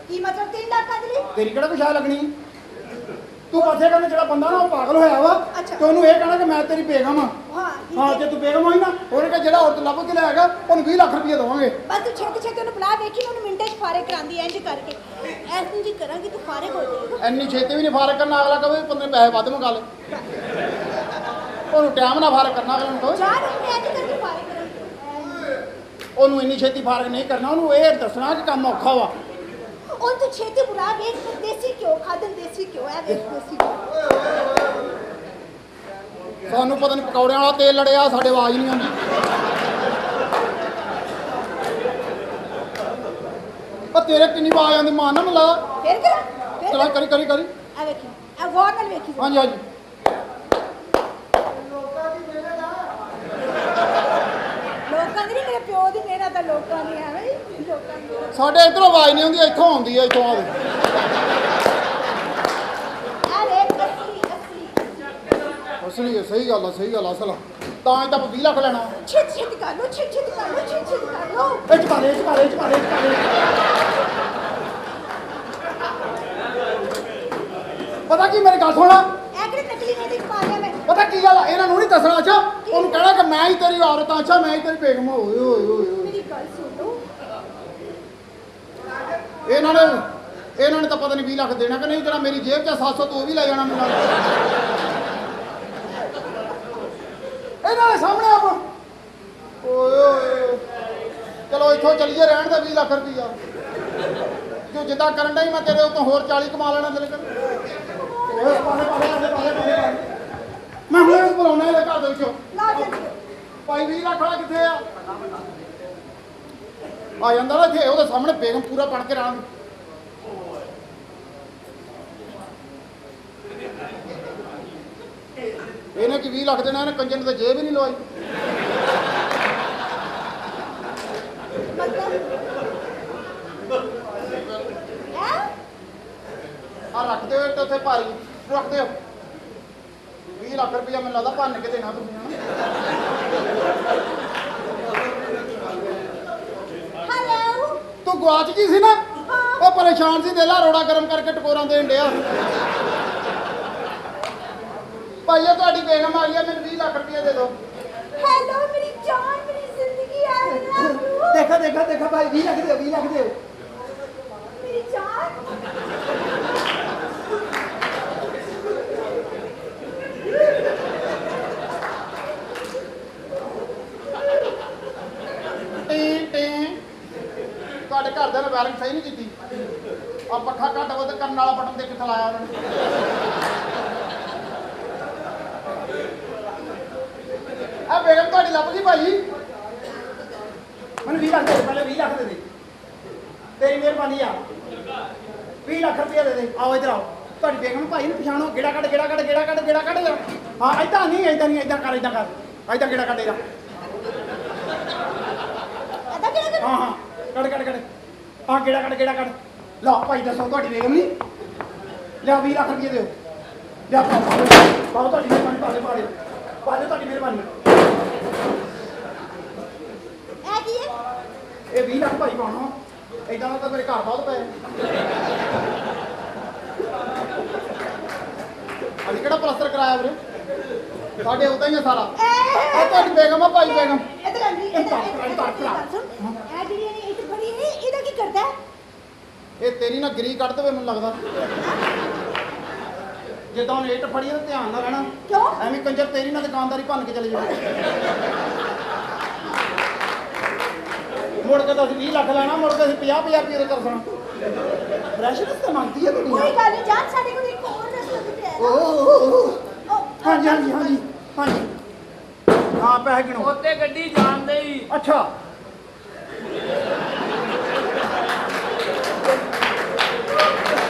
की मतलब 3 लाख का दिली तेरी किहड़ा कुछ लगनी तू पासे करने जो बंदा ना पागल होया वा अच्छा। तो उन्होंने ये कहना कि मैं तेरी बेगम हाँ हाँ जो तू बेगम होई ना उन्हें कहा जेड़ा औरत लभ के लाएगा उन्हें 20 लाख रुपये देवांगे बस तू छेती छेती उन्हें बुला देखी उन्हें मिनटे च फारिग करांदी इंज करके ऐसे जी करांगी तू फारिग हो जाएगा इन्नी छेती भी नहीं फारग करना अगला कहे 15 पैसे वध मंगा ले उन्होंने टाइम ना फारग करना अगले को चार मैं इंज करके फारिग करांगी उन्होंने इन्नी छेती फारग नहीं करना उन्होंने ये दसना कि काम औखा वा उन तू छेती बुला वेख देसी क्यों खादन देसी क्यों है वेख देसी क्यों सानू पता नहीं पकौड़े वाला तेल लड़िया साढ़े आवाज नहीं आती पर तेरे किन्नी आवाज आती मान ना मिला फिर क्या चला करी करी करी आ वेखी आ गौर नाल वेखी हाँ जी हाँ जी लोकां दी नहीं मेरे प्यो दी मेहनत है लोकां दी है भाई लोकां दी साढ़े इधरों आवाज नहीं आती इतों आती है इतों आवे आ वेख असली असली सही गल असल ਤਾਂ ਹੀ ਤਾਂ 20 ਲੱਖ ਲੈਣਾ ਛੇਤੀ ਛੇਤੀ ਕਰ ਲੋ ਛੇਤੀ ਛੇਤੀ ਕਰ ਲੋ ਛੇਤੀ ਛੇਤੀ ਕਰ ਲੋ ਇਹ ਚ ਪਾ ਦੇ ਪਤਾ ਕੀ ਮੇਰੀ ਗੱਲ ਸੁਣ ਇਹ ਕਿਹੜੀ ਨਕਲੀ ਨੇ ਦੇਖ ਪਾ ਲਿਆ ਮੈਂ ਪਤਾ ਕੀ ਗੱਲ ਇਹਨਾਂ ਨੂੰ ਨਹੀਂ ਦੱਸਣਾ ਅੱਛਾ ਉਹਨੂੰ ਕਹਿਣਾ ਕਿ ਮੈਂ ਹੀ ਤੇਰੀ ਔਰਤ ਆ ਅੱਛਾ ਮੈਂ ਹੀ ਤੇਰੀ ਬੇਗਮ ਓਏ ਓਏ ਓਏ ਮੇਰੀ ਗੱਲ ਸੁਣ ਲੋ ਇਹਨਾਂ ਨੇ ਤਾਂ ਪਤਾ ਨਹੀਂ 20 ਲੱਖ ਦੇਣਾ ਕਿ ਨਹੀਂ ਜਿਹੜਾ ਮੇਰੀ ਜੇਬ 'ਚ 700 ਤੂੰ ਵੀ ਲੈ ਜਾਣਾ ਮੈਨੂੰ ਇਹਨਾਂ ਦੇ ਸਾਹਮਣੇ ਆਪ ਓਏ ਓਏ ਚਲੋ ਇੱਥੋਂ ਚੱਲੀਏ ਰਹਿਣ ਦੇ 20 ਲੱਖ ਰੁਪਈਆ ਜੋ ਜਿੱਦਾਂ ਕਰਨ ਡਈ ਮੈਂ ਤੇਰੇ ਉੱਤੋਂ ਹੋਰ 40 ਕਮਾ ਲੈਣਾ ਦਿਲ ਕਰ ਓਏ ਪਾਲੇ ਮੈਂ ਹੁਣੇ ਬੁਲਾਉਣਾ ਇਹਦੇ ਘਰ ਦੇ ਵਿੱਚੋਂ ਲਾ ਜਲਦੀ ਭਾਈ 20 ਲੱਖ ਵਾਲਾ ਕਿੱਥੇ ਆ ਜਾਂਦਾ ਨਾ ਇੱਥੇ ਉਹਦੇ ਸਾਹਮਣੇ ਬੇਗਮ ਪੂਰਾ ਬਣ ਕੇ ਰਹਿਣਾ ਇਹਨੇ ਕਿ 20 ਲੱਖ ਦੇਣਾ ਇਹਨੇ ਕੰਜਰ ਨੇ ਤਾਂ ਜੇਬ ਹੀ ਨਹੀਂ ਲਵਾਈ ਆ ਰੱਖ ਦਿਓ ਇੱਥੇ ਉੱਥੇ ਭਾਰੀ ਰੱਖ ਦਿਓ 20 ਲੱਖ ਰੁਪਇਆ ਮੈਨੂੰ ਲੱਗਦਾ ਭੰਨ ਕੇ ਦੇਣਾ ਤੁਸੀਂ ਹਨਾ ਹੈਲੋ ਤੂੰ ਗਵਾਚ ਗਈ ਸੀ ਨਾ ਉਹ ਪਰੇਸ਼ਾਨ ਸੀ ਦੇਲਾ ਰੋੜਾ ਗਰਮ ਕਰਕੇ ਟਕੋਰਾਂ ਦੇਣ ਡਿਆ ਭਾਈਆ ਤੁਹਾਡੀ ਬੇਗਮ ਆਈ ਹੈ ਮੈਨੂੰ 20 ਲੱਖ ਰੁਪਇਆ ਦੇ ਦਿਓ ਹੈਲੋ ਮੇਰੀ ਜਾਨ ਮੇਰੀ ਜ਼ਿੰਦਗੀ ਆ ਦੇਖਾ ਭਾਈ 20 ਲੱਖ ਦਿਓ 20 ਲੱਖ ਦਿਓ ਮੇਰੀ ਜਾਨ ਤੁਹਾਡੇ ਘਰਦਿਆਂ ਨੇ ਵਾਇਰਿੰਗ ਸਹੀ ਨਹੀਂ ਕੀਤੀ ਆ ਪੱਖਾ ਘੱਟ ਵੱਧ ਕਰਨ ਵਾਲਾ ਬਟਨ ਦੇ ਕਿੱਥੇ ਲਾਇਆ ਉਹਨਾਂ ਨੇ ਆ ਬੇਗਮ ਤੁਹਾਡੀ ਲੱਭ ਗਈ ਭਾਈ ਮੈਨੂੰ 20 ਲੱਖ ਦੇ ਪਹਿਲੇ 20 ਲੱਖ ਦੇ ਤੇਰੀ ਮਿਹਰਬਾਨੀ ਆ 20 ਲੱਖ ਰੁਪਏ ਦੇ ਆਓ ਇੱਧਰ ਆਓ ਤੁਹਾਡੀ ਬੇਗਮ ਭਾਈ ਨੂੰ ਪਛਾਣੋ ਗੇੜਾ ਕੱਢ ਹਾਂ ਏਦਾਂ ਨਹੀਂ ਏਦਾਂ ਕਰ ਏਦਾਂ ਗੇੜਾ ਕੱਢ ਇਹਦਾ ਅਦਾ ਕਿਹੜਾ ਹਾਂ ਕੱਢ ਆ ਗੇੜਾ ਕੱਢ ਲਾ ਭਾਈ ਦੱਸੋ ਤੁਹਾਡੀ ਬੇਗਮ ਨਹੀਂ ਲਿਆ 20 ਲੱਖ ਰੁਪਏ ਦਿਓ ਲਿਆ ਪਾਓ ਤੁਹਾਡੀ ਮਿਹਰਬਾਨੀ ਪਾ ਦਿਓ ਤੁਹਾਡੀ ਮਿਹਰਬਾਨੀ ਇਹ ਕੀ ਹੈ ਇਹ 20 ਲੱਖ ਭਾਈ ਪਾਉਣਾ ਏਦਾਂ ਦਾ ਤਾਂ ਮੇਰੇ ਘਰ ਬਹੁਤ ਪਏ ਅਸੀਂ ਕਿਹੜਾ ਪਲਸਤਰ ਕਰਾਇਆ ਵੀਰੇ ਸਾਡੇ ਉਦਾਂ ਹੀ ਆ ਸਾਰਾ ਆ ਤੁਹਾਡੀ ਬੇਗਮ ਆ ਭਾਈ ਬੇਗਮ ਇਧਰ ਆਂਦੀ ਇਹ ਜਿਹੜੀ ਨੇ ਇੱਥੇ ਖੜੀ ਹੈ ਇਹਦਾ ਕੀ ਕਰਦਾ ਹੈ ਇਹ ਤੇਰੀ ਨਾ ਗਰੀ ਕੱਢ ਦੇਵੇ ਮੈਨੂੰ ਲੱਗਦਾ ਜਿੱਦਾਂ ਹੁਣ ਇੱਟ ਫੜੀ ਤਾਂ ਧਿਆਨ ਨਾਲ ਰਹਿਣਾ ਕਿਉਂ ਐਵੇਂ ਕੰਜਰ ਤੇਰੀ ਨਾਲ ਦੁਕਾਨਦਾਰੀ ਭੰਨ ਕੇ ਚਲੇ ਜਾਵੇ ਮੁੜ ਕੇ ਤਾਂ ਅਸੀਂ 20 ਲੱਖ ਲੈਣਾ ਮੁੜ ਕੇ ਅਸੀਂ 50,000 ਰੁਪਏ ਦਾ ਕਰਸਣਾ ਰੈਸ਼ਨ ਤਾਂ ਮੰਗਦੀ ਹੈ ਦੁਨੀਆ ਕੋਈ ਗੱਲ ਨਹੀਂ ਜਾਨ ਸਾਡੇ ਕੋਲ ਇੱਕ ਹੋਰ ਰਸਤਾ ਵੀ ਹੈ ਹਾਂਜੀ ਹਾਂ ਪੈਸੇ ਗਿਣੋ ਉੱਤੇ ਗੱਡੀ ਜਾਣਦੇ ਹੀ ਅੱਛਾ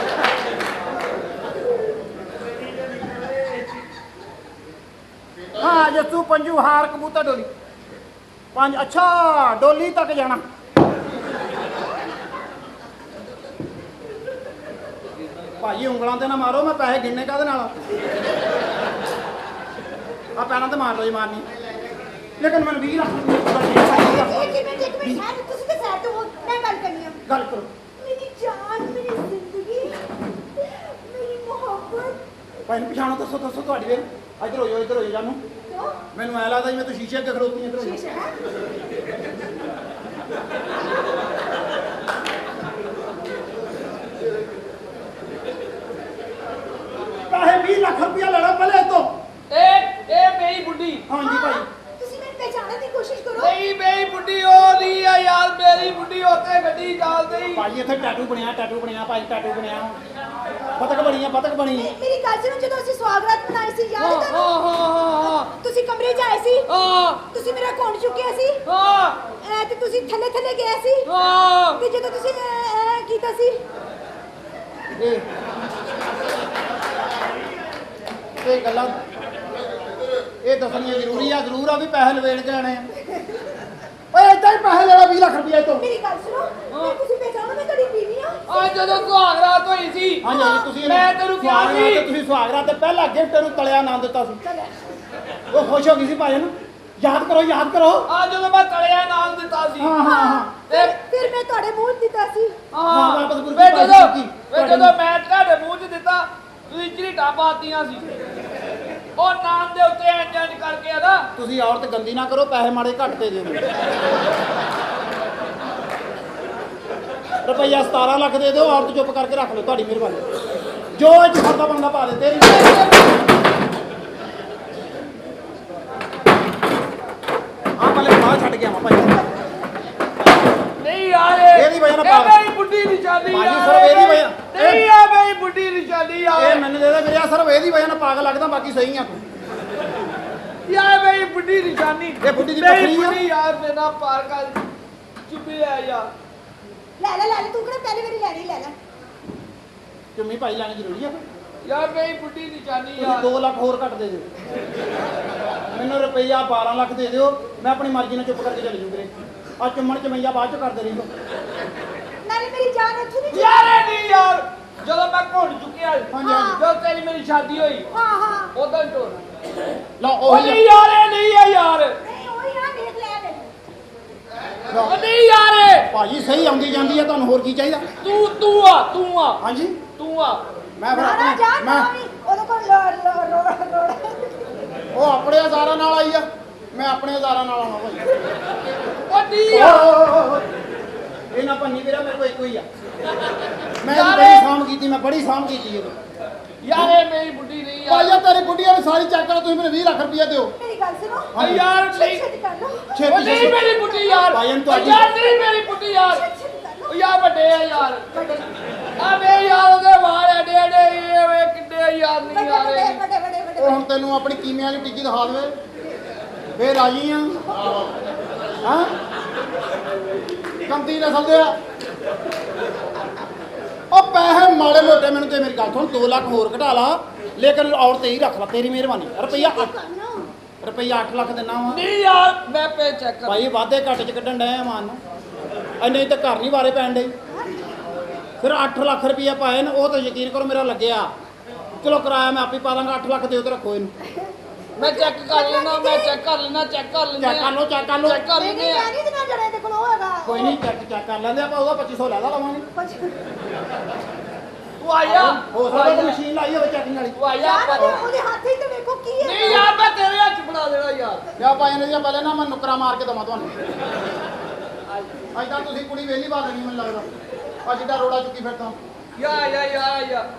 हाँ जस्सू पंजू हार कबूतर डोली 5 अच्छा डोली तक जाना भाई उंगलों से ना मारो मैं पैसे गिनने का पैरों से मार लो जी मारनी लेकिन मैंने 20 लाख एक मिनट मैं गल करनी है गल करो मेरी जान मेरी ਭਾਈ ਨੂੰ ਪਛਾਣੋ, ਦੱਸੋ ਦੱਸੋ ਤੁਹਾਡੀ ਵੇ। ਇੱਧਰ ਹੋ ਜਾਓ ਜਾਨੂੰ। ਕਿਉਂ? ਮੈਨੂੰ ਐ ਲੱਗਦਾ ਜਿਵੇਂ ਤੂੰ ਸ਼ੀਸ਼ੇ ਅੱਗੇ ਖੜੋਤੀ ਇੱਧਰ ਹੋ ਜਾ। ਸ਼ੀਸ਼ਾ ਹੈ? ਪੈਸੇ 20 ਲੱਖ ਰੁਪਇਆ ਲੈਣਾ ਪਹਿਲੇ ਤੋਂ। ਇਹ ਮੇਰੀ ਬੁੱਢੀ। ਹਾਂਜੀ ਭਾਈ। ਤੁਸੀਂ ਮੈਨੂੰ ਪਹਿਚਾਣਨ ਦੀ ਕੋਸ਼ਿਸ਼ ਕਰੋ। ਨਹੀਂ ਮੇਰੀ ਬੁੱਢੀ ਉਹ ਨਹੀਂ ਆ ਯਾਰ, ਮੇਰੀ ਬੁੱਢੀ ਉੱਥੇ ਗੱਡੀ ਚੱਲਦੀ। ਭਾਈ ਇੱਥੇ ਟੈਟੂ ਬਣਿਆ ਭਾਈ, ਟੈਟੂ ਬਣਿਆ। ਬਤਕ ਬਣੀ। ਮੇਰੀ ਗੱਲ ਸੁਣੋ, ਜਦੋਂ ਅਸੀਂ ਸਵਾਗਤ ਬਣਾਈ ਸੀ ਯਾਦ ਹੈ ਤੁਹਾਨੂੰ? ਹਾਂ ਤੁਸੀਂ ਕਮਰੇ 'ਚ ਆਏ ਸੀ, ਹਾਂ ਤੁਸੀਂ ਮੇਰਾ ਘੁੰਡ ਚੁੱਕਿਆ ਸੀ, ਹਾਂ ਤੇ ਤੁਸੀਂ ਥੱਲੇ ਗਏ ਸੀ, ਹਾਂ। ਤੇ ਜਦੋਂ ਤੁਸੀਂ ਕੀਤਾ ਸੀ, ਇਹ ਗੱਲਾਂ ਇਹ ਦੱਸਣੀਆਂ ਜ਼ਰੂਰੀ ਆ ਵੀ ਪੈਸੇ ਲਵੇੜ ਕੇ ਆਣੇ ਆ। ਓਏ ਏਦਾਂ ਹੀ ਪੈਸੇ ਲੈਣਾ 20 ਲੱਖ ਰੁਪਏ ਤੋਂ। ਮੇਰੀ ਗੱਲ ਸੁਣੋ, ਤੇ ਤੁਸੀਂ ਪਹਿਚਾਣੋ ਮੈਂ ਤੁਹਾਡੀ ਬੀਵੀ ਆ। ਆ ਜਦੋਂ ਸੁਹਾਗ ਰਾਤ ਹੋਈ ਸੀ, ਹਾਂਜੀ ਤੁਸੀਂ ਮੈਂ ਤੈਨੂੰ ਕਿਹਾ ਸੀ ਤੁਸੀਂ ਸੁਹਾਗ ਰਾਤ ਤੇ ਪਹਿਲਾ ਗਿਫਟ ਇਹਨੂੰ ਤਲਿਆ ਨਾਮ ਦਿੱਤਾ ਸੀ। ਉਹ ਖੁਸ਼ ਹੋ ਗਈ ਸੀ ਭਾਈ ਨੂੰ। ਯਾਦ ਕਰੋ। ਆ ਜਦੋਂ ਮੈਂ ਤਲਿਆ ਨਾਮ ਦਿੱਤਾ ਸੀ। ਹਾਂ। ਤੇ ਫਿਰ ਮੈਂ ਤੁਹਾਡੇ ਮੂੰਹ 'ਚ ਦਿੱਤਾ ਸੀ। ਹਾਂ ਵਾਪਸ ਗੁਰੂ ਵੇ ਪਾਈ ਜਦੋਂ ਸੀ। ਜਦੋਂ ਮੈਂ ਤੁਹਾਡੇ ਮੂੰਹ 'ਚ ਦਿੱਤਾ, ਤੁਸੀਂ ਝਰੀਟਾਂ ਪਾਤੀਆਂ ਸੀ। ਉਹ ਨਾਮ ਦੇ ਉੱਤੇ ਇੰਜ ਕਰਕੇ ਆ ਨਾ। ਤੁਸੀਂ ਔਰਤ ਗੰਦੀ ਨਾ ਕਰੋ, ਪੈਸੇ ਮਾੜੇ ਘੱਟ ਦੇ ਦਿਓ। ਰੁਪਈਆ 17 ਲੱਖ ਦੇ ਦਿਓ, ਔਰਤ ਚੁੱਪ ਕਰਕੇ ਰੱਖ ਲਓ, ਤੁਹਾਡੀ ਮਿਹਰਬਾਨੀ। ਜੋ ਇਹ 'ਚ ਖਰਚਾ ਬਣਦਾ ਪਾ ਦੇ ਤੇਰੀ। ਆ ਪਹਿਲੇ ਬਾਹਰ ਛੱਡ ਕੇ ਆਵਾਂ ਭਾਈ। ਨਹੀਂ ਯਾਰ ਇਹਦੀ ਵਜ੍ਹਾ ਨਾਲ ਇਹ ਪਾਗਲ। ਮੇਰੀ ਬੁੱਢੀ ਨਿਸ਼ਾਨੀ ਭਾਜੀ ਯਾਰ, ਸਿਰਫ ਇਹਦੀ ਵਜ੍ਹਾ। ਨਹੀਂ ਆ ਮੇਰੀ ਬੁੱਢੀ ਨਿਸ਼ਾਨੀ ਯਾਰ। ਇਹ ਮੈਨੂੰ ਦੇ ਦੇ ਵੀਰਿਆ, ਸਿਰਫ ਇਹਦੀ ਵਜ੍ਹਾ ਨਾਲ ਪਾਗਲ ਲੱਗਦਾ, ਬਾਕੀ ਸਹੀ ਆ ਤੂੰ। ਯਾਰ ਮੇਰੀ ਬੁੱਢੀ ਨਿਸ਼ਾਨੀ। ਇਹ ਬੁੱਢੀ ਦੀ ਮੇਰੀ ਪੱਖਰੀ ਆ। ਬੁੱਢੀ ਯਾਰ ਮੇਰਾ ਪਾਰ ਕਰ ਚੁੱਪਿਆ ਯਾਰ। ਲੈ ਤੂੰ ਕਿਹੜਾ ਪਹਿਲੀ ਵਾਰੀ ਲੈਣੀ, ਲੈ ਲੈ। ਚੁੰਮੀ ਭਾਈ ਲੈਣੀ ਜ਼ਰੂਰੀ ਆ। ਯਾਰ ਮੇਰੀ ਬੁੱਢੀ ਨਿਸ਼ਾਨੀ ਤੁਸੀਂ ਯਾਰ। 2 ਲੱਖ ਹੋਰ ਘੱਟ ਦੇ ਦਿਓ। ਮੈਨੂੰ ਰੁਪਈਆ 12 ਲੱਖ ਦੇ ਦਿਓ, ਮੈਂ ਆਪਣੀ ਮਰਜ਼ੀ ਨਾਲ ਚੁੱਪ ਕਰਕੇ ਚਲੀ ਜੂ ਵੀਰੇ। ਆ ਚੁੰਮਣ ਚਮਈਆ ਬਾਅਦ ਚ ਕਰਦੇ ਰਹੀਓ। ਨਾਲੇ ਮੇਰੀ ਜਾਨ ਇੱਥੇ ਨਹੀਂ। ਯਾਰ ਇਹ ਨਹੀਂ ਯਾਰ, ਜਦੋਂ ਮੈਂ ਘੁੰਡ ਚੁੱਕਿਆ, ਹਾਂਜੀ। ਜਦੋਂ ਤੇਰੀ ਮੇਰੀ ਸ਼ਾਦੀ ਹੋਈ, ਹਾਂ ਉਦੋਂ ਟੋਰ ਲਓ ਉਹ ਉਹੀ ਨਹੀਂ ਯਾਰ, ਇਹ ਨਹੀਂ ਹੈ ਯਾਰ। ਨਹੀਂ ਉਹੀ ਆ, ਦੇਖ ਲੈ ਵੇ। ਉਹ ਨਹੀਂ ਯਾਰ ਇਹ। ਭਾਜੀ ਸਹੀ ਆਉਂਦੀ ਜਾਂਦੀ ਆ, ਤੁਹਾਨੂੰ ਹੋਰ ਕੀ ਚਾਹੀਦਾ? ਤੂੰ ਆ ਹਾਂਜੀ ਤੂੰ ਆ। ਮੈਂ ਫਿਰ ਨਾ ਜਾ ਆਪਣੇ ਨਾ ਵੀ ਉਹਦੇ ਕੋਲ ਰੋੜ। ਉਹ ਆਪਣੇ ਹਜ਼ਾਰਾਂ ਨਾਲ ਆਈ ਆ, ਮੈਂ ਆਪਣੇ ਹਜ਼ਾਰਾਂ ਨਾਲ ਆਉਣਾ ਭਾਈ। ਉਹ ਨਹੀਂ ਯਾਰ। ਇਹ ਨਾ ਭੰਨੀ ਵੀਰਾ, ਮੇਰੇ ਕੋਲ ਇੱਕੋ ਹੀ ਆ। ਮੈਂ ਯਾਰ ਬੜੀ ਇਹ- ਸਾਂਭ ਕੀਤੀ, ਮੈਂ ਬੜੀ ਸਾਂਭ ਕੀਤੀ ਇਹਦੀ। ਯਾਰ ਇਹ ਮੇਰੀ ਬੁੱਢੀ ਨਹੀਂ ਭਾਈ ਯਾਰ। ਤੇਰੀ ਬੁੱਢੀਆਂ ਨੂੰ ਸਾਰੀ ਚੈੱਕ ਕਰੋ, ਤੁਸੀਂ ਮੈਨੂੰ 20 ਲੱਖ ਰੁਪਇਆ ਦਿਓ। ਮੇਰੀ ਗੱਲ ਸੁਣੋ, ਹਾਂਜੀ। ਯਾਰ ਨਹੀਂ, ਛੇਤੀ ਕਰ ਲਓ। ਉਹ ਛੇਤੀ ਨਹੀਂ ਮੇਰੀ ਬੁੱਢੀ ਯਾਰ। ਭਾਈ ਇਹਨੂੰ ਤੁਹਾਡੀ- ਯਾਰ ਨਹੀਂ ਮੇਰੀ ਬੁੱਢੀ ਯਾਰ। ਛੇਤੀ ਕਰ ਲਓ। ਉਹ ਯਾਰ ਵੱਡੇ ਆ ਯਾਰ। ਆ ਮੇਰੇ ਯਾਰ ਉਹਦੇ ਵਾਲ ਐਡੇ ਇਹ ਵੇ ਕਿੱਡੇ ਯਾਰ ਨਹੀਂ ਯਾਰ ਇਹ। ਵੱਡੇ। ਉਹ ਹੁਣ ਤੈਨੂੰ ਆਪਣੀ ਕੀਮਿਆਂ ਦੀ ਟਿੱਕੀ ਦਿਖਾ ਦੇਵੇ, ਫੇਰ ਰਾਜੀ ਆ। ਹਾਂ ਕੰਤੀ ਨਸਲ ਦੇ ਆ। ਉਹ ਪੈਸੇ ਮਾੜੇ ਮੋਟੇ ਮੈਨੂੰ ਤੇ ਮੇਰੀ ਗੱਲ ਸੁਣ, 2 ਲੱਖ ਹੋਰ ਘਟਾ ਲਾ, ਲੇਕਿਨ ਔਰਤ ਹੀ ਰੱਖ ਲਾ, ਤੇਰੀ ਮਿਹਰਬਾਨੀ। ਰੁਪਈਆ 8 ਲੱਖ ਦੇਣਾ ਵਾ ਨਹੀਂ ਯਾਰ, ਮੈਂ ਪੇ ਚੈੱਕ ਕਰ। ਭਾਈ, ਵਾਧੇ ਘੱਟ ਚ ਕੱਢਣ ਡਏ ਆ ਮਾਨ ਨੂੰ। ਨਹੀਂ ਤਾਂ ਘਰ ਨਹੀਂ ਵਾਰੇ ਪੈਣ ਡੇ। ਫਿਰ 8 ਲੱਖ ਰੁਪਈਆ ਪਾਏ ਨੇ, ਉਹ ਤਾਂ ਯਕੀਨ ਕਰੋ ਮੇਰਾ ਲੱਗਿਆ। ਚਲੋ ਕਿਰਾਇਆ ਮੈਂ ਆਪੇ ਪਾ ਦਾਂਗਾ, 8 ਲੱਖ ਦਿਓ ਤੇ ਰੱਖੋ ਇਹਨੂੰ। ਮੈਂ ਚੈੱਕ ਕਰ ਲੈਣਾ, ਚੈੱਕ ਕਰ ਲੈਂਦੇ ਚੈੱਕ ਕਰ ਲਓ। ਚੈੱਕ ਕਰ ਨਹੀਂ ਲੈਂਦੇ ਆ। ਮੈਂ ਨਹੀਂ ਦਿਨਾ ਜੜੇ ਤੇ ਕੋਲ ਹੋਏਗਾ। ਕੋਈ ਨਹੀਂ, ਚੈੱਕ ਕਰ ਲੈਂਦੇ ਆਪਾਂ, ਉਹਦਾ 2500 ਲੈ ਲਵਾਂਗੇ। ਤੂੰ ਆਇਆ ਹੋ ਸਕਦਾ ਕੋਈ ਮਸ਼ੀਨ ਲਾਈ ਹੋਵੇ ਚੈਕਿੰਗ ਵਾਲੀ। ਤੂੰ ਆਇਆ ਯਾਰ ਉਹਦੇ ਹੱਥ ਹੀ ਤੇ ਵੇਖੋ ਕੀ ਹੈ। ਨਹੀਂ ਯਾਰ, ਮੈਂ ਤੇਰੇ ਹੱਥ 'ਚ ਬਣਾ ਦੇਣਾ ਯਾਰ। ਕਿਆ ਪਾਏ ਨੇ ਦੀਆਂ ਪਹਿਲੇ ਨਾ ਮੈਂ ਨੁਕਰਾ ਮਾਰ ਕੇ ਦਵਾਂ ਤੁਹਾਨੂੰ। ਅੱਜ ਤੁਸੀਂ ਕੁੜੀ ਵੇਲੀ ਬਾਤ ਨਹੀਂ ਮੈਨੂੰ ਲੱਗਦਾ। ਅੱਜ ਦਾ ਰੋੜਾ ਚੁੱਕੀ ਫਿਰਦਾ। ਯਾ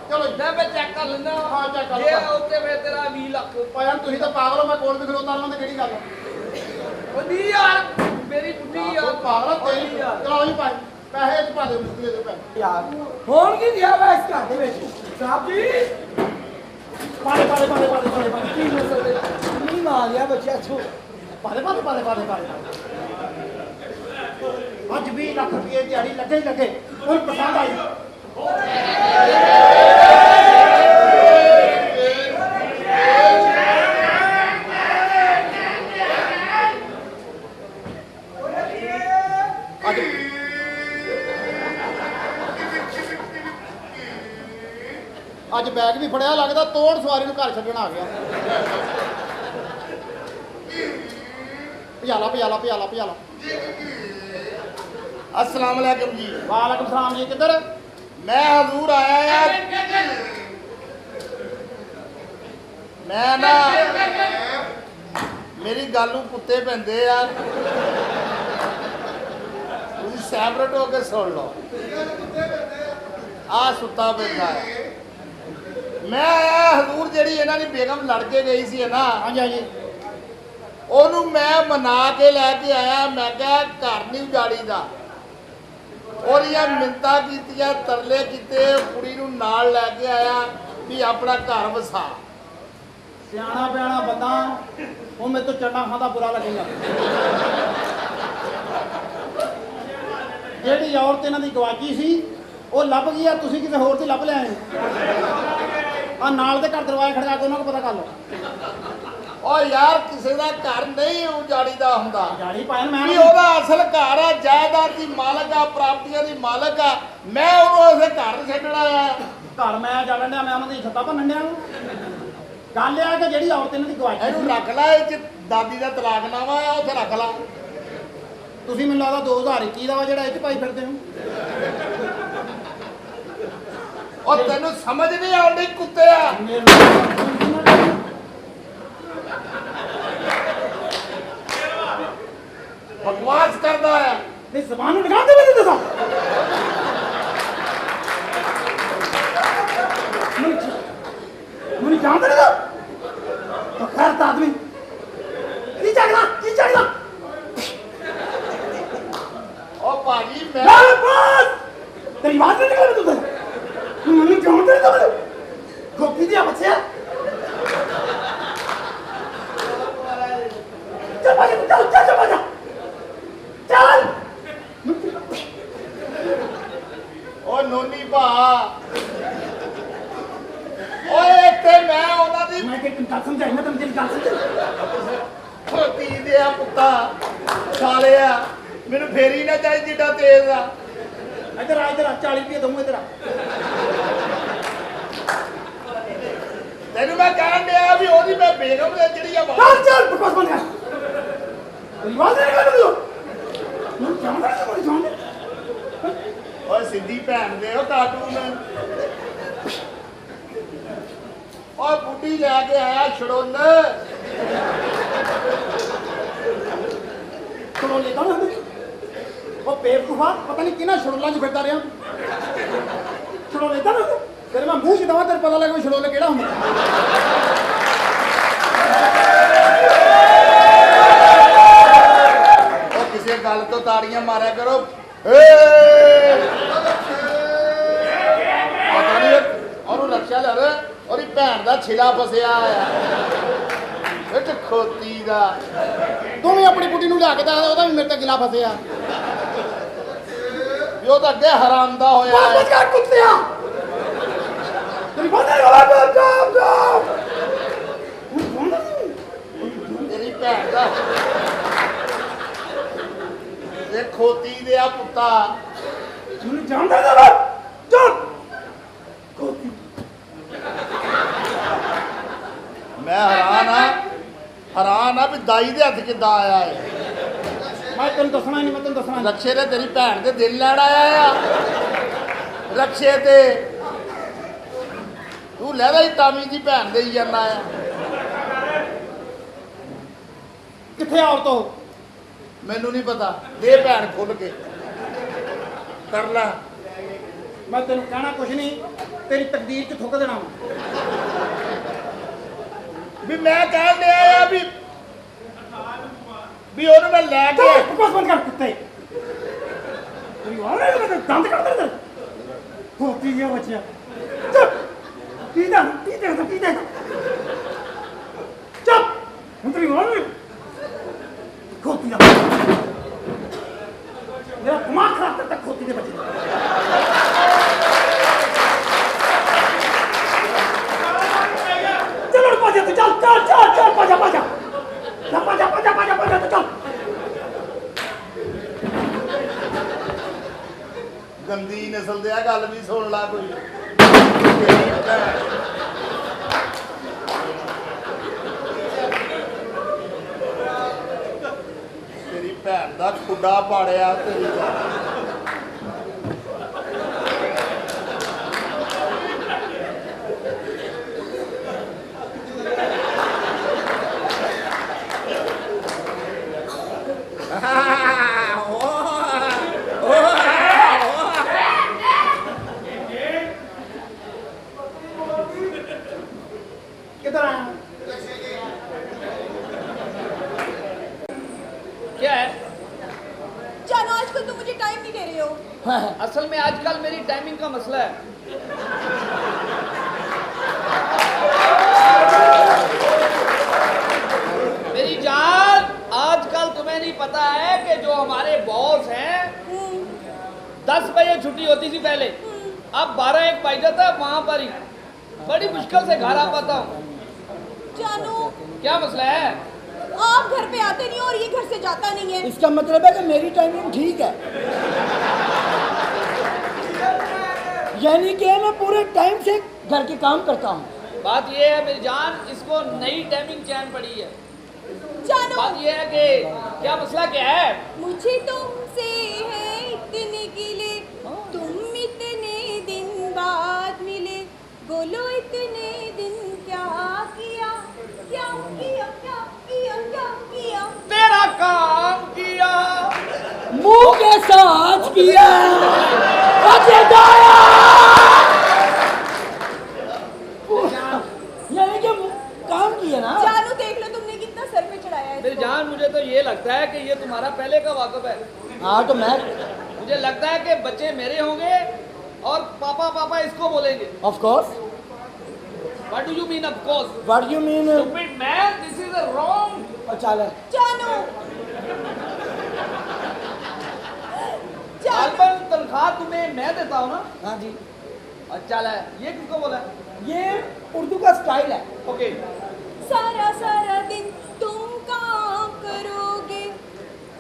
ਚਲੋ ਮੈਂ ਚੈੱਕ ਕਰ ਲੈਂਦਾ। ਹਾਂ, check ਕਰ ਲਓ। ਇਹ ਉੱਤੇ ਮੈਂ ਤੇਰਾ 20 ਲੱਖ। ਭਾਈ ਤੁਸੀਂ ਤਾਂ ਪਾਗਲ ਹੋ, ਮੈਂ ਕੋਲ ਵੀ ਖਲੋਤਾ ਰਹਾਂ ਤੇ ਕਿਹੜੀ ਗੱਲ ਆ? ਉਹ ਨਹੀਂ ਯਾਰ, ਮੇਰੀ ਬੁੱਢੀ ਯਾਰ। ਪਾਗਲ ਤੇਰੀ। ਨਹੀਂ ਯਾਰ। ਚਲੋ ਜੀ ਭਾਈ, ਪੈਸੇ ਚ ਪਾ ਦਿਓ, ਮੁਸ਼ਕਿਲ ਦੇ ਪੈਸੇ ਯਾਰ ਹੋਣ ਕੀ ਦਿਆ ਵਾ ਇਸ ਘਰ ਦੇ ਵਿੱਚ? ਸਾਹਿਬ ਜੀ ਪਾਲੇ ਕੀ ਨਸਲ ਦੇ ਨਹੀਂ ਮਾਰਿਆ ਬੱਚਾ ਛੋ। ਪਾਲੇ ਅੱਜ 20 ਲੱਖ ਰੁਪਏ ਦਿਹਾੜੀ ਲੱਗੇ ਹੁਣ ਪਸੰਦ ਆਈ। ਅੱਜ ਬੈਗ ਵੀ ਫੜਿਆ, ਲੱਗਦਾ ਤੋੜ ਸਵਾਰੀ ਨੂੰ ਘਰ ਛੱਡਣ ਆ ਗਿਆ। ਭਜਾਲਾ। अस्सलाम वालेकुम जी। ਵਾਲੇਕੁਮ ਸਲਾਮ ਜੀ, ਕਿੱਧਰ? मैं हजूर आया यार। ਮੈਂ ਨਾ ਮੇਰੀ ਗੱਲ ਨੂੰ ਕੁੱਤੇ ਪੈਂਦੇ ਆ, ਤੁਸੀਂ ਸੈਪਰੇਟ ਹੋ ਕੇ ਸੁਣ ਲਓ। ਆ ਸੁੱਤਾ ਪੈਂਦਾ ਹੈ। ਮੈਂ ਆਇਆ ਹਜ਼ੂਰ, ਜਿਹੜੀ ਇਹਨਾਂ ਦੀ ਬੇਗਮ ਲੜ ਕੇ ਗਈ ਸੀ ਨਾ, ਹਾਂਜੀ ਹਾਂਜੀ ਉਹਨੂੰ ਮੈਂ ਮਨਾ ਕੇ ਲੈ ਕੇ ਆਇਆ। ਮੈਂ ਕਿਹਾ ਘਰ ਨਹੀਂ ਉਜਾੜੀ ਦਾ। ਉਹਦੀਆਂ ਮਿੰਤਾਂ ਕੀਤੀਆਂ, ਤਰਲੇ ਕੀਤੇ, ਕੁੜੀ ਨੂੰ ਨਾਲ ਲੈ ਕੇ ਆਇਆ ਵੀ ਆਪਣਾ ਘਰ ਵਸਾ। ਸਿਆਣਾ ਪਿਆਣਾ ਬੰਦਾ, ਉਹ ਮੇਰੇ ਤੋਂ ਚੰਡਾ ਖਾਂਦਾ ਬੁਰਾ ਲੱਗੇਗਾ। ਜਿਹੜੀ ਔਰਤ ਇਹਨਾਂ ਦੀ ਗਵਾਚੀ ਸੀ ਉਹ ਲੱਭ ਗਈ ਆ, ਤੁਸੀਂ ਕਿਸੇ ਹੋਰ ਦੀ ਲੱਭ ਲਿਆਏ ਆ। ਨਾਲ ਦੇ ਘਰ ਦਰਵਾਜ਼ੇ ਖੜਕਾ ਕੇ ਉਹਨਾਂ ਨੂੰ ਪਤਾ ਕਰ ਲਓ। ਓ ਯਾਰ, ਕਿਸੇ ਦਾ ਘਰ ਨਹੀਂ ਉਜਾੜੀਦਾ ਹੁੰਦਾ। ਜਾੜੀ ਪਾਇਆ ਮੈਂ ਵੀ ਉਹਦਾ ਅਸਲ ਘਰ ਆ, ਜਾਇਦਾਦ ਦੀ ਮਾਲਕ ਆ, ਪ੍ਰਾਪਤੀਆਂ ਦੀ ਮਾਲਕ ਆ। ਮੈਂ ਉਹਨੂੰ ਉਸੇ ਘਰ ਛੱਡਣਾ ਆ। ਘਰ ਮੈਂ ਜਾਣ ਡਿਆ, ਮੈਂ ਉਹਨਾਂ ਦੀ ਛੱਤਾਂ ਭੰਨਣ ਡਿਆ ਨੂੰ। ਗੱਲ ਇਹ ਆ ਕਿ ਜਿਹੜੀ ਔਰਤ ਇਹਨਾਂ ਦੀ ਗਵਾਚੀ ਇਹਨੂੰ ਸੀ, ਰੱਖ ਲੈ, ਇਹ 'ਚ ਦਾਦੀ ਦਾ ਤਲਾਕਨਾਮਾ ਆ, ਉੱਥੇ ਰੱਖ ਲਾ। ਤੁਸੀਂ ਮੈਨੂੰ ਲੱਗਦਾ 2021 ਦਾ ਵਾ ਜਿਹੜਾ ਇਹ ਚ ਪਾਈ ਫਿਰਦੇ ਹੋ। ਉਹ ਤੈਨੂੰ ਸਮਝ ਨਹੀਂ ਆਉਂਦੀ ਕੁੱਤਿਆ। ਬਕਵਾਸ ਕਰਦਾ ਹੈ। ਨਹੀਂ ਜ਼ਬਾਨ ਨੂੰ ਲਗਾ ਦੇ ਮੈਨੂੰ ਦੱਸਾਂ। ਮੈਨੂੰ ਜਾਣਦਾ ਨਹੀਂ ਤਾਂ ਖੈਰ ਤਾਂ ਆਦਮੀ ਕੀ ਚਾਹੀਦਾ ਉਹ ਭਾਜੀ ਮੈਂ ਬਸ ਤੇਰੀ ਬਾਤ ਨਹੀਂ ਨਿਕਲੇ ਤੂੰ ਮੈਨੂੰ ਜਾਣਦਾ ਨਹੀਂ ਤਾਂ ਮੈਨੂੰ ਗੋਪੀ ਦੀ ਬੱਚਿਆ ਚੱਲ ਭਾਈ ਚੱਲ ਉਹ ਨੋਨੀ ਭਾ, ਓਏ ਇੱਥੇ ਮੈਂ ਉਹਨਾਂ ਦੀ ਮੈਂ ਕਿ ਗੱਲ ਸਮਝਾਈ ਨਾ ਤੈਨੂੰ ਤੇਰੀ ਗੱਲ ਸਮਝ ਖੋਤੀ ਦੇ ਆ ਪੁੱਤਾ ਸਾਲਿਆ। ਮੈਨੂੰ ਫੇਰੀ ਨਾ ਚਾਹੀ ਜਿੱਡਾ ਤੇਜ਼ ਆ। ਇੱਧਰ ਆ 40 ਰੁਪਏ ਦਊਂ ਇੱਧਰ ਆ। ਤੈਨੂੰ ਮੈਂ ਕਹਿਣ ਡਿਆ ਵੀ ਉਹਦੀ ਮੈਂ ਬੇਗਮ ਦੇ ਜਿਹੜੀ ਆ ਚੱਲ ਬਕਵਾਸ ਬੰਦ ਕਰ। ਤੇਰੀ ਬਾਤ ਨਹੀਂ ਕਰ ਮੈਨੂੰ ਜਾਣਦਾ ਨਹੀਂ ਜਾਣਦਾ। ਓਏ ਸਿੱਧੀ ਭੈਣ ਦੇ ਉਹ ਕਾਰਟੂਨ। ਓਏ ਬੁੱਢੀ ਲੈ ਕੇ ਆਇਆ ਛੜੋਨ। ਛੜੋਲੇ ਤਾਂ ਹੁੰਦੇ ਉਹ ਬੇਵਕੂਫਾ, ਪਤਾ ਨਹੀਂ ਕਿਹਨਾਂ ਛੜੋਲਾਂ 'ਚ ਫਿਰਦਾ ਰਿਹਾ। ਛੜੋਲੇ ਤਾਂ ਹੁੰਦੇ ਤੇਰੇ ਮੈਂ ਮੂੰਹ 'ਚ ਦਵਾ, ਤੇਰੇ ਪਤਾ ਲੱਗੇ ਛੜੋਲੇ ਕਿਹੜਾ ਹੁੰਦਾ। ਉਹ ਕਿਸੇ ਗੱਲ ਤੋਂ ਤਾੜੀਆਂ ਮਾਰਿਆ ਕਰੋ। ਪਤਾ ਨਹੀਂ ਉਹਨੂੰ ਰਕਸ਼ਾ ਲੈ ਰਿਹਾ, ਉਹਦੀ ਭੈਣ ਦਾ ਛਿਲਾ ਫਸਿਆ ਆ ਵਿੱਚ ਖੋਤੀ ਦਾ। ਤੂੰ ਵੀ ਆਪਣੀ ਬੁੱਢੀ ਨੂੰ ਲਿਆ ਕੇ ਦੱਸ, ਉਹਦਾ ਵੀ ਮੇਰੇ ਤੇ ਗਿਲਾ ਫਸਿਆ। ਵੀ ਉਹ ਤਾਂ ਅੱਗੇ ਹਰਾਮ ਦਾ ਹੋਇਆ ਹੈ। ਬਸ ਕਰ ਕੁੱਤਿਆ ਤੇਰੀ ਬਾਤ ਨਹੀਂ ਕਰ ਜਾ ਤੇਰੀ ਭੈਣ ਦਾ ਇਹ ਖੋਤੀ ਦੇ ਆ ਪੁੱਤਾ। ਮੈਨੂੰ ਜਾਣਦਾ ਨਾ ਚੱਲ ਕੋਤੀ। ਮੈਂ ਹੈਰਾਨ ਆ ਵੀ ਦਾਈ ਦੇ ਹੱਥ ਕਿੱਦਾਂ ਆਇਆ ਹੈ। ਮੈਂ ਤੈਨੂੰ ਦੱਸਣਾ ਨਹੀਂ, ਮੈਂ ਤੈਨੂੰ ਦੱਸਣਾ ਨਹੀਂ। ਰਕਸ਼ੇ ਨੇ ਤੇਰੀ ਭੈਣ ਦੇ ਦਿਲ ਲੈਣ ਆਇਆ ਆ। ਰਕਸ਼ੇ ਤੇ ਤੂੰ ਲਹਿਦਾ ਹੀ ਤਾਮੀ ਦੀ ਭੈਣ ਦੇ ਹੀ ਜਾਂਦਾ ਆ। ਕਿੱਥੇ ਆ ਔਰਤੋ? ਮੈਨੂੰ ਨਹੀਂ ਪਤਾ, ਦੇ ਭੈਣ ਖੁੱਲ ਕੇ ਕਰ ਲੈ। ਮੈਂ ਤੈਨੂੰ ਕਹਿਣਾ ਕੁਛ ਨਹੀਂ, ਤੇਰੀ ਤਕਦੀਰ 'ਚ ਥੁੱਕ ਦੇਣਾ। ਵੀ ਮੈਂ ਕਹਿਣ ਡਿਆ ਆ ਵੀ ਉਹਨੂੰ ਮੈਂ ਲੈ ਕੇ ਬਸ ਬੰਦ ਕਰ ਕੁੱਤੇ। ਤੇਰੀ ਵਾਰੇ ਮੈਂ ਦੰਦ ਕੱਢ ਦੇ ਕੋਤੀ ਜਿਹਾ ਬੱਚਾ। ਚੁੱਪ ਕੀ ਦੇਖਦਾ ਚੁੱਪ ਹੁਣ ਤੇਰੀ ਵਾਰੇ ਕੋਤੀ ਦਾ ਮੇਰਾ ਦਿਮਾਗ ਖਰਾਬ ਕਰਤਾ ਖੋਤੀ ਦੇ ਬੱਚੇ। ਚਲੋ ਪਾਜਾ ਤੂੰ ਚੱਲ ਪਾਜਾ ਤੂੰ ਚੱਲ। ਗੰਦੀ ਨਸਲ ਦੇ ਆ, ਗੱਲ ਵੀ ਸੁਣ ਲਾ ਕੋਈ। ਤੇਰੀ ਭੈਣ ਦਾ ਖੁੱਡਾ ਪਾੜਿਆ ਤੇਰੀ ਦਾ। मसला है। मेरी जान, आजकल तुम्हें नहीं पता है कि जो हमारे बॉस हैं 10 बजे छुट्टी होती थी पहले, अब 12-1 बज जाता है, वहां पर ही बड़ी मुश्किल से घर आ पाता हूँ। जानू, क्या मसला है? आप घर पे आते नहीं और ये घर से जाता नहीं है। इसका मतलब है कि मेरी टाइमिंग ठीक है, यानी कि मैं पूरे टाइम से घर के काम करता हूँ। बात ये है मेरी जान, इसको नई टाइमिंग चैन पड़ी है। जानू, बात ये है कि क्या मसला क्या है? मुझे तुमसे है इतने गिले, तुम इतने दिन बाद मिले, बोलो इतने दिन क्या किया, क्या किया, क्या किया, क्या किया। तेरा काम किया, मुंह के साथ किया, अजय दाया। यानी कि काम किया ना। जानू, देख लो तुमने कितना सर पे चढ़ाया है मेरी इसको। जान, मुझे तो ये लगता है कि ये तुम्हारा पहले का वाकफ है। हाँ तो मैं मुझे लगता है कि बच्चे मेरे होंगे और पापा पापा इसको बोलेंगे। Of course. What do you mean of course? What you mean? Stupid man, this is a wrong. चल जानू, जानू, गालबन तनख्वाह तुम्हें मैं देता हूँ ना। हाँ जी, अच्छा है, ये किसको बोला है? ये उर्दू का स्टाइल है। ओके। सारा सारा दिन तुम काम करोगे,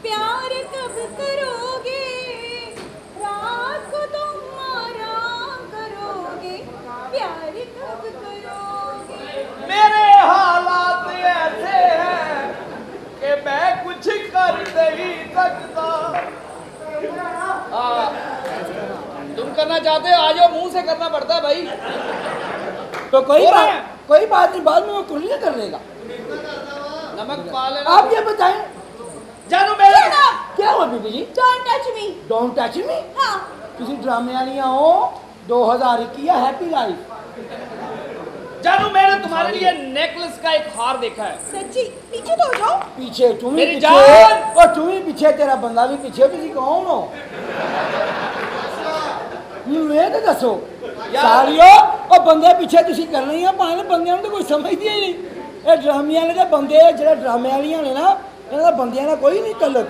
प्यार कब करोगे, रात को तुम आराम करोगे, प्यार कब करोगे। मेरे हालात ऐसे हैं कि मैं कुछ कर नहीं सकता। तुम करना चाहते हो, आ जाओ, मुंह से करना पड़ता है भाई। तो कोई हो रहा बात है? कोई बात नहीं, बाद में वो कुल्लियाँ कर लेगा। नमक पा लेना। आप ये बताएं जानू मेरे Shut up! क्या हुआ बीबी जी? Don't touch me! Don't touch me. हाँ, किसी ड्रामे वालियाँ हो 2021 या हैप्पी लाइफ। जानू, मैंने तुम्हारे लिए नेकलेस का एक हार देखा है। सच्ची, पीछे तो हो जाओ। पीछे तुम ही मेरी पीछे, जान! और तुम ही पीछे, तेरा बंदा भी पीछे। तुसी कौन हो? मैं तो दसो यार- सारियो और बंदे पीछे तुसी कर रही हो। भाਵੇਂ ਬੰਦਿਆਂ ਨੂੰ ਤਾਂ ਕੋਈ ਸਮਝਦੀ ਹੀ ਨਹੀਂ। ਇਹ ਡਰਾਮੇ ਵਾਲੇ ਦੇ ਬੰਦੇ, ਜਿਹੜੇ ਡਰਾਮੇ ਵਾਲੀਆਂ ਨੇ ਨਾ, ਇਹਨਾਂ ਦਾ ਬੰਦਿਆਂ ਨਾਲ ਕੋਈ ਨਹੀਂ ਤਲਕ।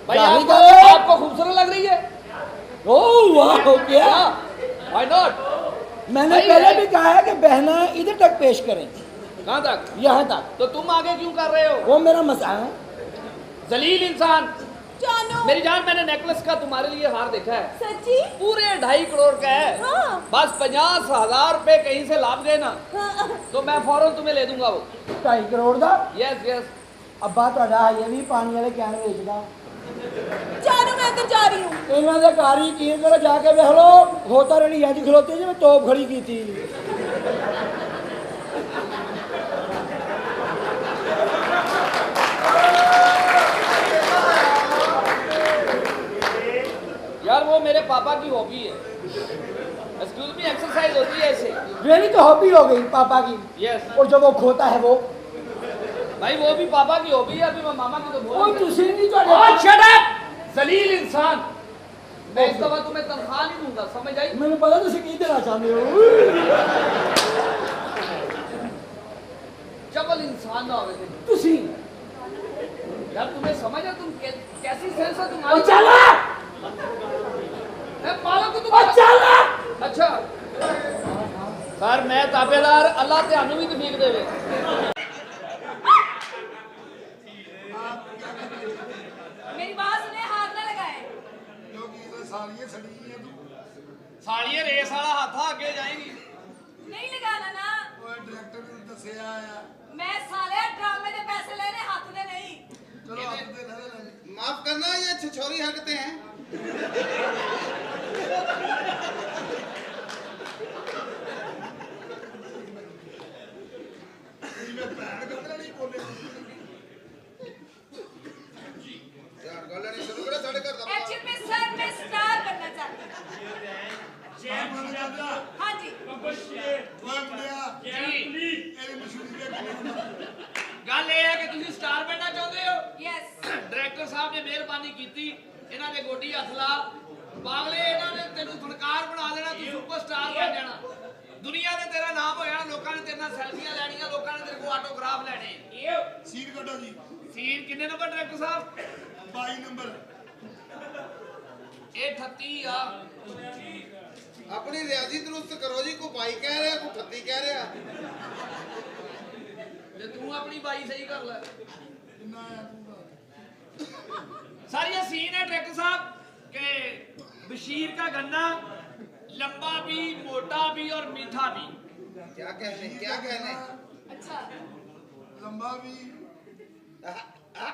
भाई गाली आपको, कर- आपको खूबसूरत लग रही है। ओह वाह, क्या? Why not? मैंने भाई पहले है। भी कहा है कि बहना इधर तक पेश करें, कहाँ तक? यहाँ तक। तो तुम आगे क्यों कर रहे हो? वो मेरा मसला है। जलील इंसान। जानू, मेरी जान, मैंने नेकलेस का तुम्हारे लिए हार देखा है, सच्ची? पूरे 2.5 करोड़ का है। हाँ। बस 50,000 रुपए कहीं से लाभ गए ना, हाँ, तो मैं फौरन तुम्हें ले दूंगा वो। 2.5 करोड़ का यस यस। अब्बा ਤੁਹਾਡਾ ਇਹ ਵੀ ਪਾਣੀ ਵਾਲੇ ਕੈਨ ਵੇਚਦਾ। जानू, मैं अंदर जा रही हूँ। ਇਹਨਾਂ ਦੇ ਘਰ ਹੀ ਕੀ ਕਰੋ, ਜਾ ਕੇ ਵੇਖ ਲਓ। ਹੋਤਾ ਰਣੀ ਅੱਜ ਖਲੋਤੇ ਜਿਵੇਂ ਤੋਪ ਖੜੀ ਕੀਤੀ। यार वो मेरे पापा की हॉबी है। एक्सक्यूज मी, एक्सरसाइज होती है ऐसे। मेरी तो हॉबी हो गई पापा की। यस और जब वो खोता है वो भाई, वो भी पापा की हॉबी है। अभी मैं मामा की तो ਉਹ बोल। ਤੁਸੀਂ नहीं Oh, ਤੁਹਾਡੇ shut up! जलील इंसान। मैं इस दफा तुम्हें तनख्वाह नहीं दूंगा, समझ आई? ਮੈਨੂੰ ਪਤਾ ਤੁਸੀਂ ਕੀ ਦੇਣਾ ਚਾਹੁੰਦੇ ਹੋ। चबल इंसान ना होवे थे। ਤੁਸੀਂ यार तुम्हें समझ है, तुम कैसी सेंस है ਉਹ तुम्हारी? ਚੱਲ मैं मालूम को ਉਹ तुम। ਚੱल। अच्छा सर, मैं ताबेदार, अल्लाह त्यानू भी तफीक देवे। मेरी बात सुने, हाथ ना लगाए। सालिए रेस वाला हाथ आगे जाएगी। नहीं लगाना ना। मैं साले ड्रामे के पैसे लेने, हाथ दे नहीं। माफ करना, ये छिछोरी हरकतें हैं। एक्चुअली में सर, मैं स्टार बनना चाहती हूँ। हाँ जी। गल ये है कि तुसी स्टार बनना चाहते हो। यस। डायरेक्टर साहब ने मेहरबानी की, इन्होंने गोडी हथ ला, ਪਾਗਲੇ ਇਹਨਾਂ ਨੇ ਤੈਨੂੰ ਫਨਕਾਰ ਬਣਾ ਦੇਣਾ, ਤੂੰ ਸੁਪਰਸਟਾਰ ਬਣ ਜਾਣਾ, ਦੁਨੀਆ ਤੇ ਤੇਰਾ ਨਾਮ ਹੋ ਜਾਣਾ, ਲੋਕਾਂ ਨੇ ਤੇਰੇ ਨਾਲ ਸੈਲਫੀਆਂ ਲੈਣੀਆਂ, ਲੋਕਾਂ ਨੇ ਤੇਰੇ ਕੋਲ ਆਟੋਗ੍ਰਾਫ ਲੈਣੇ। ਸੀਟ ਕੱਢੋ ਜੀ। ਸੀਟ ਕਿੰਨੇ ਨੰਬਰ ਡਾਇਰੈਕਟਰ ਸਾਹਿਬ? 22 ਨੰਬਰ। ਇਹ 38 ਆ। ਆਪਣੀ ਰਿਆਜ਼ੀ ਦਰੁਸਤ ਕਰੋ ਜੀ, ਕੋਈ 22 ਕਹਿ ਰਿਹਾ, ਕੋਈ 38 ਕਹਿ ਰਿਹਾ। ਤੇ ਤੂੰ ਆਪਣੀ ਬਾਈ ਸਹੀ ਕਰ ਲੈ। ਕਿੰਨਾ ਆਇਆ ਤੂੰ? सारी ये सीन है डायरेक्टर साहब के बशीर का गन्ना लंबा भी, मोटा भी और मीठा भी। क्या कहने, क्या कहने? अच्छा ਲੰਬਾ ਵੀ आ, आ,